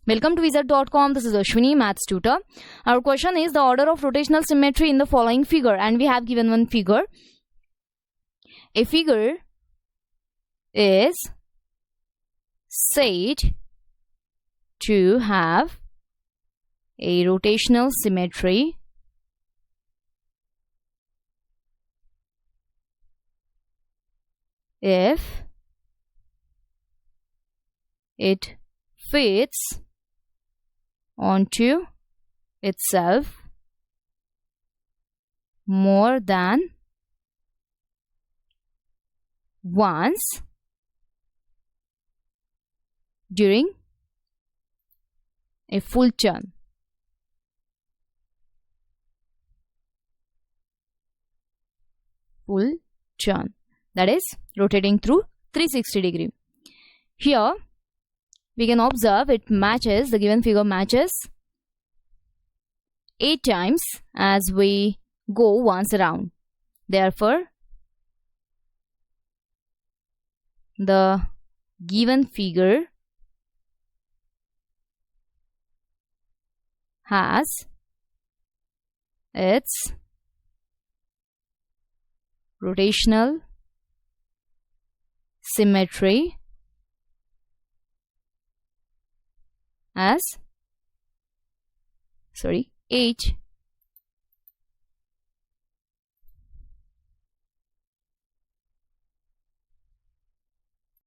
Welcome to wizard.com. This is Ashwini, maths tutor. Our question is the order of rotational symmetry in the following figure, and we have given one figure. A figure is said to have a rotational symmetry if it fits onto itself more than once during a full turn. Full turn, that is rotating through 360 degree. Here we can observe it matches, the given figure matches 8 times as we go once around. Therefore, the given figure has its rotational symmetry as H